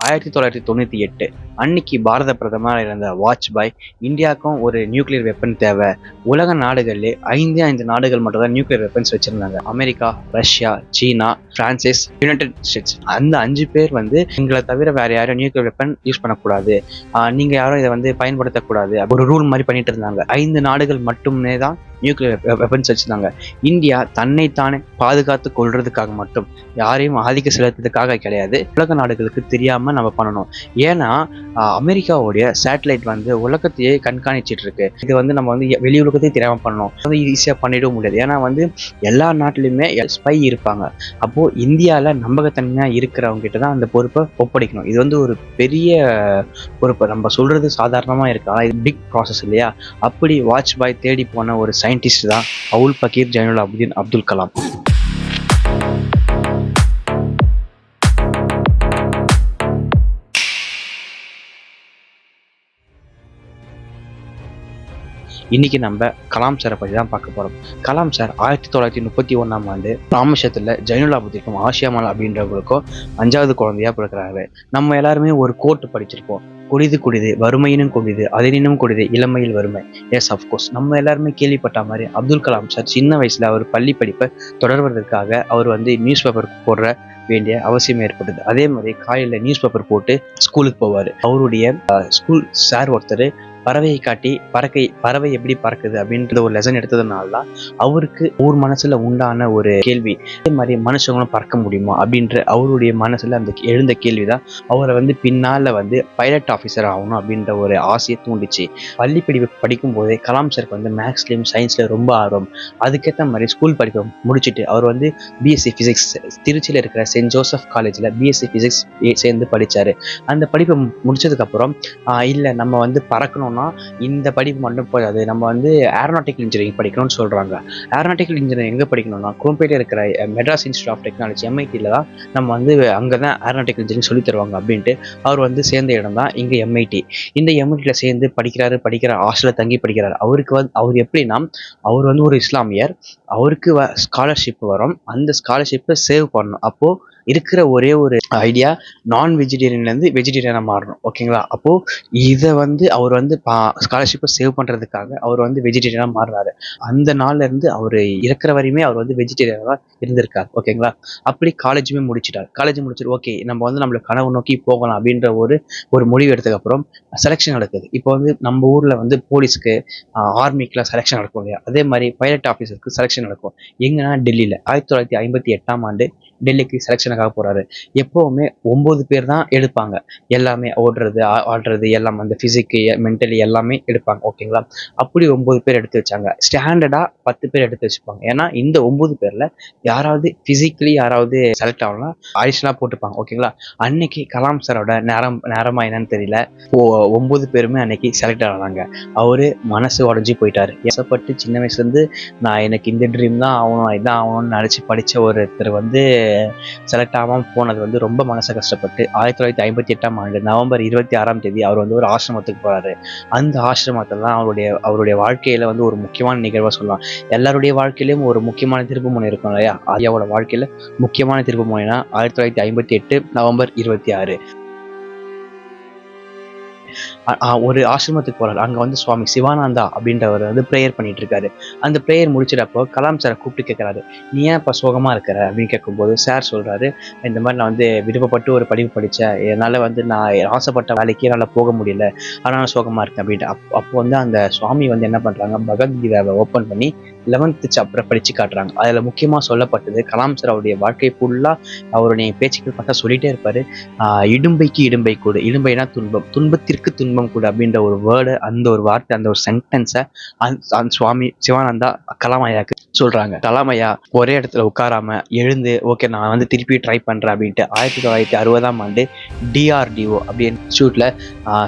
1998 அன்னைக்கு பாரத பிரதமராக இருந்த வாஜ்பாய் இந்தியாவுக்கும் ஒரு நியூக்ளியர் வெப்பன் தேவை. உலக நாடுகள்ல 5 நாடுகள் மட்டும் தான் நியூக்ளியர் வெப்பன்ஸ் வச்சிருந்தாங்க. அமெரிக்கா, ரஷ்யா, சீனா, பிரான்சிஸ், யுனைடெட் ஸ்டேட்ஸ். அந்த 5 பேர் எங்களை தவிர வேற யாரும் நியூக்ளியர் வெப்பன் யூஸ் பண்ணக்கூடாது, நீங்க யாரும் இதை பயன்படுத்தக்கூடாது ஒரு ரூல் மாதிரி பண்ணிட்டு இருந்தாங்க. 5 நாடுகள் மட்டுமே தான் நியூக்ளியர் வெப்பன்ஸ் வச்சிருந்தாங்க. இந்தியா தன்னைத்தானே பாதுகாத்து கொள்றதுக்காக மட்டும், யாரையும் ஆதிக்க செலுத்துறதுக்காக கிடையாது. உலக நாடுகளுக்கு தெரியாம நம்ம பண்ணணும். ஏன்னா அமெரிக்காவுடைய சேட்டலைட் உலகத்தையே கண்காணிச்சிட்டு இருக்கு. இது நம்ம வெளி உலகத்தையும் தெரியாம பண்ணணும். ஈஸியா பண்ணிடவும் முடியாது. ஏன்னா எல்லா நாட்டிலுமே ஸ்பை இருப்பாங்க. அப்போ இந்தியால நம்பகத்தன்மையா இருக்கிறவங்க கிட்ட தான் அந்த பொறுப்பை ஒப்படைக்கணும். இது ஒரு பெரிய பொறுப்பு. நம்ம சொல்றது சாதாரணமா இருக்கு, ஆனா இது பிக் ப்ராசஸ் இல்லையா? அப்படி வாஜ்பாய் தேடி போன ஒரு சயின்டிஸ்ட் தான் அவுல் பகீர் ஜைனுலாபுதீன் அப்துல் கலாம். இன்னைக்கு நம்ம கலாம் சாரை பற்றி தான் பார்க்க போறோம். கலாம் சார் 1931ஆம் ஆண்டு ராமேஸ்வரத்துல ஜைனுலாபுதீனுக்கும் ஆசியாமல் அப்படின்றவங்களுக்கும் 5வது குழந்தையா பிறக்கிறாரு. நம்ம எல்லாருமே ஒரு கோட் படிச்சிருப்போம், கொடிது கொடிது வறுமையினும் கொடிது அதனினும் கொடிது இளமையில் வறுமை. எஸ், அஃப்கோர்ஸ் நம்ம எல்லாருமே கேள்விப்பட்ட மாதிரி அப்துல் கலாம் சார் சின்ன வயசுல அவர் பள்ளி படிப்பை தொடர்வதற்காக அவர் நியூஸ் பேப்பர் போடுற வேண்டிய அவசியம் ஏற்பட்டது. அதே மாதிரி காலையில நியூஸ் பேப்பர் போட்டு ஸ்கூலுக்கு போவார். அவருடைய ஸ்கூல் சார் ஒருத்தர் பறவையை காட்டி பறவை எப்படி பறக்குது அப்படின்ற ஒரு லெசன் எடுத்ததுனால தான் அவருக்கு ஊர் மனசுல உண்டான ஒரு கேள்வி, அதே மாதிரி மனுஷங்களும் பறக்க முடியுமா அப்படின்ற அவருடைய மனசுல அந்த எழுந்த கேள்விதான் அவரை பின்னால பைலட் ஆஃபீஸர் ஆகணும் அப்படின்ற ஒரு ஆசையை தூண்டிச்சு. பள்ளி படிப்பு படிக்கும் போதே கலாம் சாருக்கு மேக்ஸ்லயும் சயின்ஸ்ல ரொம்ப ஆர்வம். அதுக்கேற்ற மாதிரி ஸ்கூல் படிப்பை முடிச்சுட்டு அவர் பிஎஸ்சி பிசிக்ஸ் திருச்சியில இருக்கிற சென்ட் ஜோசப் காலேஜ்ல பிஎஸ்சி பிசிக்ஸ் சேர்ந்து படிச்சாரு. அந்த படிப்பை முடிச்சதுக்கு அப்புறம் இல்ல நம்ம பறக்கணும், இந்த படிப்பு மட்டும் போதாது, நம்ம ஏரோநாட்டிக்கல் இன்ஜினியரிங் படிக்கணும்னு சொல்றாங்க. ஏரோநாட்டிக்கல் இன்ஜினியரிங் எங்க படிக்கணும்னா குரோம்பேட்டையில் இருக்கிற Madras Institute of Technology MIT தான் நம்ம அங்கதான் ஏரோநாட்டிக்கல் இன்ஜினியரிங் சொல்லி தருவாங்க அப்படின்ட்டு அவர் சேர்ந்த இடம் தான் இங்க MIT. இந்த MITல சேர்ந்து படிக்கிற ஹாஸ்டல்ல தங்கி படிக்கிறாரு. அவர் எப்படின்னா அவர் ஒரு இஸ்லாமியர், அவருக்கு ஸ்காலர்ஷிப் வரும். அந்த ஸ்காலர்ஷிப்பை சேவ் பண்ணணும். அப்போ இருக்கிற ஒரே ஒரு ஐடியா நான் வெஜிடேரியன்ல இருந்து வெஜிடேரியனா மாறணும். ஓகேங்களா? அப்போ இதை அவர் ஸ்காலர்ஷிப்பை சேவ் பண்றதுக்காக அவர் வெஜிடேரியனா மாறுறாரு. அந்த நாள்ல இருந்து அவர் இருக்கிற வரையுமே அவர் வெஜிடேரியனா இருந்திருக்காரு. ஓகேங்களா? அப்படி காலேஜுமே முடிச்சிட்டார். காலேஜ் முடிச்சுட்டு ஓகே நம்ம நம்மள கனவு நோக்கி போகலாம் அப்படின்ற ஒரு முடிவு எடுத்ததுக்கு அப்புறம் செலெக்ஷன் நடக்குது. இப்போ நம்ம ஊர்ல போலீஸ்க்கு ஆர்மிக்குலாம் செலெக்ஷன் நடக்கும் இல்லையா? அதே மாதிரி பைலட் ஆஃபீஸருக்கு செலெக்ஷன் நடக்கும். எங்கன்னா டெல்லியில 1958ஆம் ஆண்டு டெல்லிக்கு செலெக்ஷனுக்காக போறாரு. எப்பவுமே 9 பேர் தான் எடுப்பாங்க. எல்லாமே ஓடுறது ஆடுறது எல்லாம் பிசிக்கு மென்டலி எல்லாமே எடுப்பாங்க. ஓகேங்களா? அப்படி 9 பேர் எடுத்து வச்சாங்க. ஸ்டாண்டர்டா 10 பேர் எடுத்து வச்சுப்பாங்க. ஏன்னா இந்த 9 பேர்ல யாராவது பிசிக்கலி யாராவது செலக்ட் ஆகலாம் அடிஷனலா போட்டுப்பாங்க. ஓகேங்களா? அன்னைக்கு கலாம் சாரோட நேரமா என்னன்னு தெரியல, 9 பேருமே அன்னைக்கு செலக்ட் ஆனாங்க. அவரு மனசு உடஞ்சி போயிட்டாரு. ஆசைப்பட்டு சின்ன வயசுல இருந்து நான் எனக்கு இந்த ட்ரீம் தான் ஆகணும், இதான் ஆகணும்னு நினைச்சு படிச்ச ஒருத்தர் செலக்ட் ஆகாம போனது ரொம்ப மனசை கஷ்டப்பட்டு 1958ஆம் ஆண்டு நவம்பர் 26ஆம் தேதி அவர் ஒரு ஆசிரமத்துக்கு போறாரு. அந்த ஆசிரமத்தில் தான் அவருடைய வாழ்க்கையில ஒரு முக்கியமான நிகழ்வா சொல்லலாம். எல்லாருடைய வாழ்க்கையிலும் ஒரு முக்கியமான திருப்பு முனை இருக்கும் இல்லையா? ஐயாவோட வாழ்க்கையில முக்கியமான திருப்பு முனைனா 1958 நவம்பர் 26. ஒரு ஆசிரமத்துக்கு போறாரு. அங்க சுவாமி சிவானந்தா அப்படின்றவர் பிரேயர் பண்ணிட்டு இருக்காரு. அந்த பிரேயர் முடிச்சிடப்போ கலாம் சாரை கூப்பிட்டு கேட்கிறாரு, நீ ஏன் இப்ப சோகமா இருக்கிற அப்படின்னு கேட்கும்போது சார் சொல்றாரு, இந்த மாதிரி நான் விருப்பப்பட்டு ஒரு படிப்பு படிச்சேன், என்னால நான் ஆசைப்பட்ட வேலைக்கு என்னால போக முடியல, அதனால சோகமா இருக்கேன் அப்படின்ட்டு. அப்போ அந்த சுவாமி என்ன பண்றாங்க, பகவத்கீதாவை ஓப்பன் பண்ணி 11th சாப்டர் படிச்சு காட்டுறாங்க. அதுல முக்கியமா சொல்லப்பட்டது கலாம் சார் அவருடைய வாழ்க்கை ஃபுல்லா அவருடைய பேச்சுக்கள் பார்த்தா சொல்லிட்டே இருப்பாரு, இடும்பைக்கு இடும்பை கூடு, இடும்பைனா துன்பம், துன்பத்திற்கு துன்பம் கூட அப்படின்ற ஒரு வேர்டு, அந்த ஒரு வார்த்தை, அந்த ஒரு சென்டென்ஸை சுவாமி சிவானந்தா கலாமையாக்கு சொல்றாங்க. கலாமையா ஒரே இடத்துல உட்காராம எழுந்து ஓகே நான் திருப்பி ட்ரை பண்றேன் அப்படின்ட்டு 1960ஆம் ஆண்டு DRDO அப்படி இன்ஸ்டியூட்ல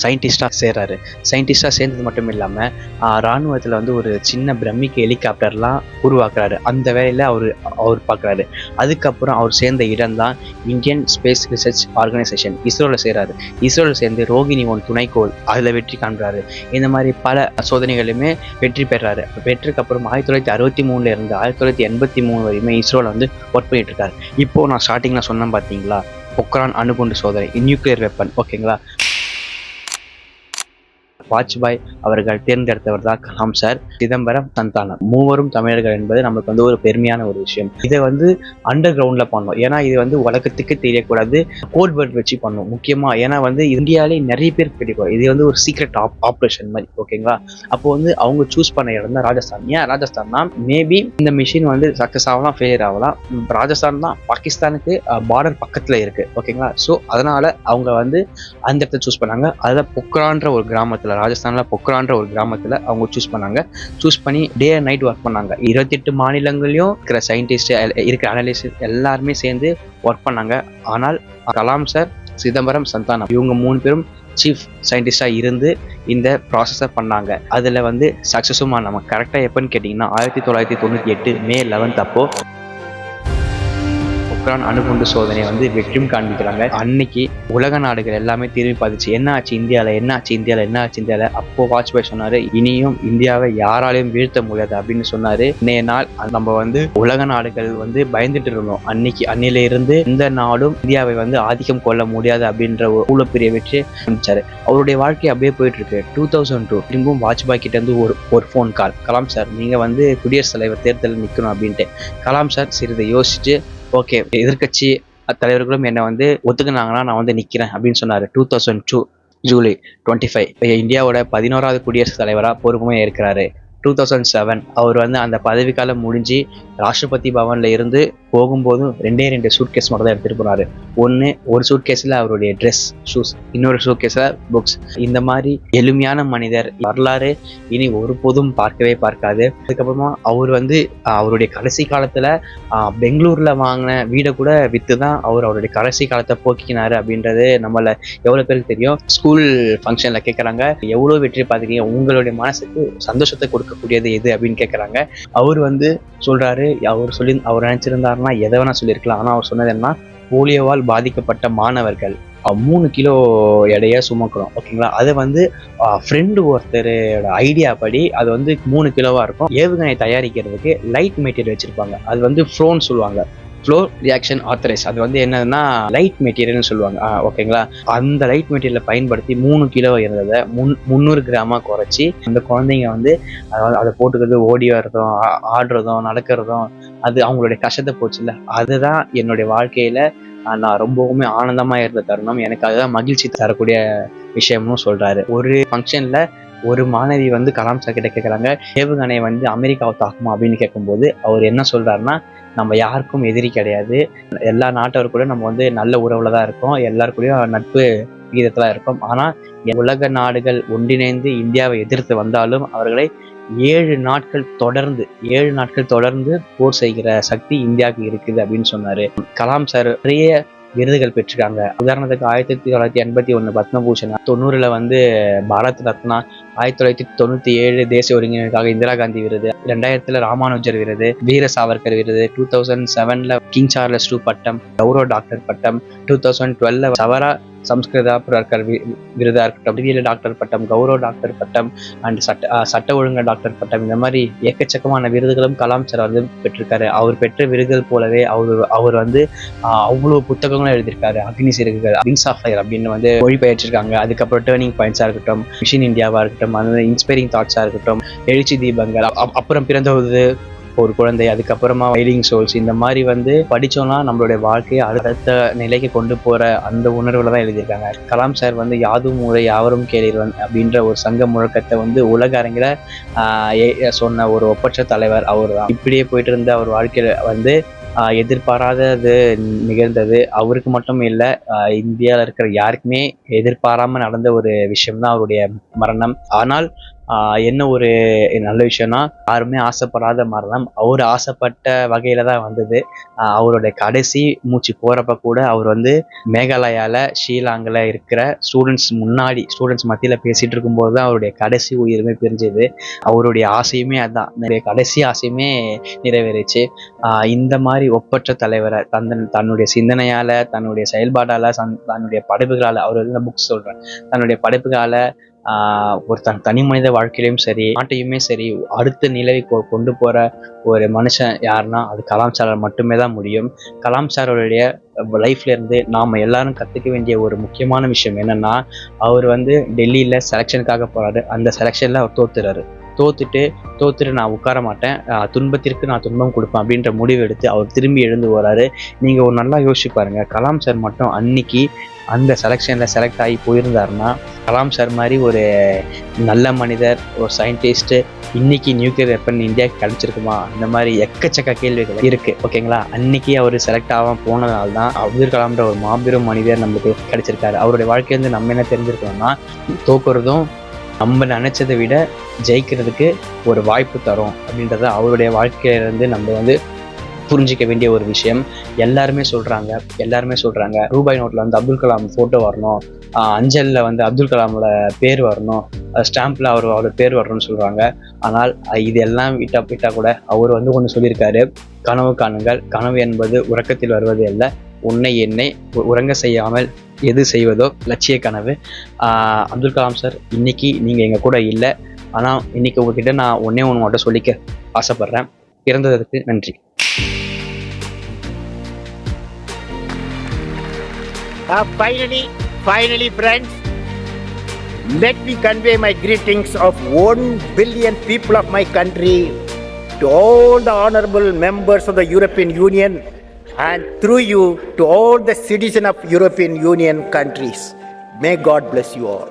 சயின்டிஸ்டா சேர்றாரு. சயின்டிஸ்டா சேர்ந்தது மட்டும் இல்லாம ராணுவத்துல ஒரு சின்ன பிரமிக்கு ஹெலிகாப்டர்லாம் உருவாக்குறாரு. அந்த வேலையில அவர் பார்க்குறாரு. அதுக்கப்புறம் அவர் சேர்ந்த இடம் தான் இந்தியன் ஸ்பேஸ் ரிசர்ச் ஆர்கனைசேஷன், இஸ்ரோல சேர்றாரு. இஸ்ரோல சேர்ந்து ரோகிணி 1 துணைக்கோள் அதுல வெற்றி காண்றாரு. இந்த மாதிரி பல சோதனைகளுமே வெற்றி பெறாரு. வெற்றிக்கு அப்புறம் 1963 இருந்து 1983 வரையுமே இஸ்ரோல ஒர்க் பண்ணிட்டு இருக்காரு. இப்போ நான் ஸ்டார்டிங்ல சொன்னேன் பாத்தீங்களா, பொக்ரான் அணுகுண்டு சோதனை, நியூக்ளியர் வெப்பன். ஓகேங்களா, வாஜ்பாய் அவர்கள் தேர்ந்தெடுத்தவர் தான் கலாம் சார், சிதம்பரம், சந்தானம், மூவரும் தமிழர்கள் என்பது நமக்கு வந்து ஒரு பெருமையான ஒரு விஷயம். இதை வந்து அண்டர் கிரவுண்ட்ல பண்ணோம், ஏன்னா இது வந்து உலகத்துக்கு தெரியக்கூடாது, கோட் வேர்ட் வச்சு பண்ணோம் முக்கியமா. ஏன்னா வந்து இந்தியாவிலே நிறைய பேர் கிடைக்கும், இது வந்து ஒரு சீக்ரெட் ஆப்ரேஷன் மாதிரி. ஓகேங்களா, அப்போ வந்து அவங்க சூஸ் பண்ண இடம் தான் ராஜஸ்தான். ஏன் ராஜஸ்தான்னா, மேபி இந்த மிஷின் வந்து சக்சஸ் ஆகலாம், ஃபெயிலியர் ஆகலாம். ராஜஸ்தான் தான் பாகிஸ்தானுக்கு பார்டர் பக்கத்துல இருக்கு. ஓகேங்களா, ஸோ அதனால அவங்க வந்து அந்த இடத்த சூஸ் பண்ணாங்க. அதில் பொக்ரான்ற ஒரு கிராமத்துல, ராஜஸ்தான்ல பொக்ரான்ற ஒரு கிராமத்துல அவங்க சூஸ் பண்ணாங்க. சூஸ் பண்ணி டே அண்ட் நைட் ஒர்க் பண்ணாங்க. 28 மாநிலங்களையும் இருக்கிற சயின்டிஸ்ட், இருக்கிற அனலிஸ்ட் எல்லாருமே சேர்ந்து ஒர்க் பண்ணாங்க. ஆனால் கலாம் சார், சிதம்பரம், சந்தானம் இவங்க 3 பேரும் சீஃப் சயின்டிஸ்டா இருந்து இந்த ப்ராசஸை பண்ணாங்க. அதுல வந்து சக்சஸுமா நம்ம கரெக்டா எப்பன்னு கேட்டீங்கன்னா 1998 மே 11 அப்போ பொக்ரான் அணுகுண்டு சோதனை வந்து வெற்றியும் காண்பிக்கிறாங்க. அன்னைக்கு உலக நாடுகள் எல்லாமே திரும்பி பார்த்துச்சு, என்ன ஆச்சு இந்தியாவில், என்ன ஆச்சு இந்தியாவில், என்ன ஆச்சு இந்தியாவில். அப்போ வாஜ்பாய் சொன்னாரு, இனியும் இந்தியாவை யாராலையும் வீழ்த்த முடியாது அப்படின்னு சொன்னாரு. இன்னைய நாள் நம்ம வந்து உலக நாடுகள் வந்து பயந்துட்டு இருந்தோம். அன்னையில இருந்து இந்த நாடும் இந்தியாவை வந்து ஆதிக்கம் கொள்ள முடியாது அப்படின்ற ஒரு பெரிய வெற்றி காண்பிச்சாரு. அவருடைய வாழ்க்கை அப்படியே போயிட்டு இருக்கு. 2002 திரும்பவும் வாஜ்பாய் கிட்ட இருந்து ஒரு ஃபோன் கால், கலாம் சார் நீங்க வந்து குடியரசுத் தலைவர் தேர்தலில் நிற்கணும் அப்படின்ட்டு. கலாம் சார் சிறிது யோசிச்சு, ஓகே எதிர்கட்சி தலைவர்களும் என்னை வந்து ஒத்துக்குனாங்கன்னா நான் வந்து நிற்கிறேன் அப்படின்னு சொன்னார். 2002 ஜூலை 25 இந்தியாவோட 11வது குடியரசுத் தலைவராக பொறுப்புமே இருக்கிறாரு. 2007 அவர் வந்து அந்த பதவிக்காலம் முடிஞ்சு ராஷ்டிரபதி பவன்ல இருந்து போகும்போதும் 2 சூட்கேஸ் மட்டும் தான் எடுத்துட்டு போனாரு. ஒரு சூட்கேஸ்ல அவருடைய ட்ரெஸ், ஷூஸ், இன்னொரு சூட்கேஸ்ல புக்ஸ். இந்த மாதிரி எளிமையான மனிதர் வரலாறு இனி ஒருபோதும் பார்க்காது. அதுக்கப்புறமா அவர் வந்து அவருடைய கடைசி காலத்துல பெங்களூர்ல வாங்கின வீடை கூட வித்து தான் அவருடைய கடைசி காலத்தை போக்கினாரு அப்படின்றது நம்மள எவ்வளவு பேருக்கு தெரியும். ஸ்கூல் ஃபங்க்ஷன்ல கேட்கறாங்க, எவ்வளவு வெற்றி பார்த்துக்கீங்க, உங்களுடைய மனசுக்கு சந்தோஷத்தை கொடுக்கக்கூடியது எது அப்படின்னு கேட்கறாங்க. அவர் வந்து சொல்றாரு, அவர் நினைச்சிருந்தாருன்னா எதை வேணா சொல்லியிருக்கலாம். ஆனா அவர் சொன்னது என்ன, போலியோவால் பாதிக்கப்பட்ட மாணவர்கள் 3 கிலோ எடையை சுமக்கிறோம். ஓகேங்களா, அதை வந்து ஃப்ரெண்டு ஒருத்தரோட ஐடியா படி அது வந்து 3 கிலோவா இருக்கும். ஏவுகணை தயாரிக்கிறதுக்கு லைட் மெட்டீரியல் வச்சிருப்பாங்க, அது வந்து ஃப்ளோன்னு சொல்லுவாங்க, ஃப்ளோ ரியாக்ஷன் ஆத்தரைஸ். அது வந்து என்னன்னா லைட் மெட்டீரியல்னு சொல்லுவாங்க. ஓகேங்களா, அந்த லைட் மெட்டீரியலை பயன்படுத்தி 3 கிலோ இருந்ததை 300 கிராமா குறைச்சி அந்த குழந்தைங்க வந்து அதை போட்டுக்கிறது, ஓடி வர்றதும், ஆடுறதும், நடக்கிறதும், அது அவங்களுடைய கஷ்டத்தை போச்சுல்ல. அதுதான் என்னுடைய வாழ்க்கையில நான் ரொம்பவுமே ஆனந்தமா இருந்த தருணம், எனக்கு அதுதான் மகிழ்ச்சி தரக்கூடிய விஷயமும் சொல்றாரு. ஒரு ஃபங்க்ஷன்ல ஒரு மாணவி வந்து கலாம் சார் கிட்ட கேட்குறாங்க, ஏவுகணை வந்து அமெரிக்காவை தாக்குமா அப்படின்னு கேட்கும்போது அவர் என்ன சொல்றாருன்னா, நம்ம யாருக்கும் எதிரி கிடையாது, எல்லா நாட்டவர் கூட நம்ம வந்து நல்ல உறவுல தான் இருக்கோம், எல்லாருக்கூடயும் நட்பு விகிதத்துல இருக்கோம். ஆனா உலக நாடுகள் ஒன்றிணைந்து இந்தியாவை எதிர்த்து வந்தாலும் அவர்களை 7 நாட்கள் தொடர்ந்து போர் செய்கிற சக்தி இந்தியாவுக்கு இருக்குது அப்படின்னு சொன்னாரு. கலாம் சார் நிறைய விருதுகள் பெற்றிருக்காங்க. உதாரணத்துக்கு 1981 பத்மபூஷன், 90ல வந்து பாரத் ரத்னா, 1997 தேசிய ஒருங்கிணைப்புக்காக இந்திரா காந்தி விருது, 2000 ராமானுஜர் விருது, வீர சாவர்கர் விருது, 2007 கிங் சார்லஸ் 2 பட்டம், கௌரவ டாக்டர் பட்டம், 2012 சவரா சம்ஸ்கிருதா புரஸ்கார் விருதா இருக்கட்டும், அறிவியல் டாக்டர் பட்டம், கௌரவ டாக்டர் பட்டம் அண்ட் சட்ட ஒழுங்கு டாக்டர் பட்டம், இந்த மாதிரி எக்கச்சக்கமான விருதுகளும் கலாம் சார் வந்து பெற்றிருக்காரு. அவர் பெற்ற விருதுகள் போலவே அவர் வந்து அவ்வளவு புத்தகங்களும் எழுதியிருக்காரு. Agni Siragugal, wings of fire அப்படின்னு வந்து மொழிபெயர்ச்சிருக்காங்க. அதுக்கப்புறம் டேர்னிங் பாயிண்ட்ஸா இருக்கட்டும், மிஷன் இந்தியாவா இருக்கட்டும், அந்த இன்ஸ்பைரிங் தாட்ஸா இருக்கட்டும், எழுச்சி தீபங்கள், அப்புறம் பிறந்தது ஒரு குழந்தை, அதுக்கப்புறமா வைலிங் சோல்ஸ், இந்த மாதிரி வந்து படிச்சோம்னா நம்மளுடைய வாழ்க்கையை அடுத்த நிலைக்கு கொண்டு போற அந்த உணர்வுல தான் எழுதியிருக்காங்க. கலாம் சார் வந்து யாதும் ஊரே யாவரும் கேளீர் அப்படின்ற ஒரு சங்க முழக்கத்தை வந்து உலக அரங்கில சொன்ன ஒரு ஒப்பற்ற தலைவர் அவர் தான். இப்படியே போயிட்டு இருந்த அவர் வாழ்க்கையில வந்து எதிர்பாராதது நிகழ்ந்தது. அவருக்கு மட்டும் இல்லை, இந்தியாவில் இருக்கிற யாருக்குமே எதிர்பாராம நடந்த ஒரு விஷயம் தான் அவருடைய மரணம். ஆனால் என்ன ஒரு நல்ல விஷயம்னா, யாருமே ஆசைப்படாத மரணம் அவர் ஆசைப்பட்ட வகையில தான் வந்தது. அவருடைய கடைசி மூச்சு போறப்ப கூட அவர் வந்து மேகாலயால ஷீலாங்கில் இருக்கிற ஸ்டூடெண்ட்ஸ் மத்தியில பேசிட்டு இருக்கும்போது தான் அவருடைய கடைசி உயிருமே பிரிஞ்சது. அவருடைய ஆசையுமே அதுதான், கடைசி ஆசையுமே நிறைவேறிச்சு. இந்த மாதிரி ஒப்பற்ற தலைவரை தன்னுடைய சிந்தனையால, தன்னுடைய செயல்பாடால, தன்னுடைய படைப்புகளால, அவர் புக்ஸ் சொல்றேன், தன்னுடைய படைப்புகளால ஒரு தனி மனித வாழ்க்கையிலையும் சரி, நாட்டையுமே சரி அடுத்த நிலையை கொண்டு போற ஒரு மனுஷன் யாருன்னா அது கலாம் சாரால் மட்டுமே தான் முடியும். கலாம் சாரோடைய லைஃப்ல இருந்து நாம எல்லாரும் கத்துக்க வேண்டிய ஒரு முக்கியமான விஷயம் என்னன்னா, அவர் வந்து டெல்லியில செலெக்ஷனுக்காக போறாரு. அந்த செலெக்ஷன்ல அவர் தோத்துட்டு நான் உட்கார மாட்டேன், துன்பத்திற்கு நான் துன்பம் கொடுப்பேன் அப்படின்ற முடிவு எடுத்து அவர் திரும்பி எழுந்து வராரு. நீங்க ஒரு நல்லா யோசிச்சு பாருங்க, கலாம் சார் மட்டும் அன்னைக்கு அந்த செலெக்ஷன்ல செலக்ட் ஆகி போயிருந்தாருன்னா, கலாம் சார் மாதிரி ஒரு நல்ல மனிதர், ஒரு சயின்டிஸ்ட் இன்னைக்கு நியூக்ளியர் வெப்பன் இந்தியாவுக்கு கிடைச்சிருக்குமா? இந்த மாதிரி எக்கச்சக்க கேள்விகள் இருக்கு. ஓகேங்களா? அன்னைக்கு அவர் செலக்ட் ஆகாம போனதால தான் அப்துல் கலாம்ன்ற ஒரு மாபெரும் மனிதர் நம்மளுக்கு கிடைச்சிருக்காரு. அவருடைய வாழ்க்கையிலிருந்து நம்ம என்ன தெரிஞ்சிருக்கோம்னா, தோக்குறதும் நம்ம நினைச்சதை விட ஜெயிக்கிறதுக்கு ஒரு வாய்ப்பு தரும் அப்படின்றத அவருடைய வாழ்க்கையிலிருந்து நம்ம வந்து புரிஞ்சிக்க வேண்டிய ஒரு விஷயம். எல்லாருமே சொல்றாங்க ரூபாய் நோட்ல வந்து அப்துல் கலாம் போட்டோ வரணும், அஞ்சல்ல வந்து அப்துல் கலாமோட பேர் வரணும், ஸ்டாம்ப்ல அவரோட பேர் வரணும்னு சொல்றாங்க. ஆனால் இதெல்லாம் விட்டா கூட அவர் வந்து ஒன்று சொல்லியிருக்காரு, கனவு காணுங்கள், கனவு என்பது உறக்கத்தில் வருவது அல்ல, உன்னை என்னை உறங்க செய்யாமல் எது செய்வதோ லட்சிய கனவு. அப்துல் கலாம் சார், இன்னைக்கு நீங்க எங்க கூட இல்லை, ஆனா இன்னைக்கு உங்ககிட்ட நான் ஒன்னே ஒன்று மட்டும் சொல்லிக்க ஆசைப்படுறேன், பிறந்ததற்கு நன்றி. Finally, friends, let me convey my greetings of 1 billion people of my country to all the honorable members of the European Union, and through you to all the citizens of European Union countries. May God bless you all.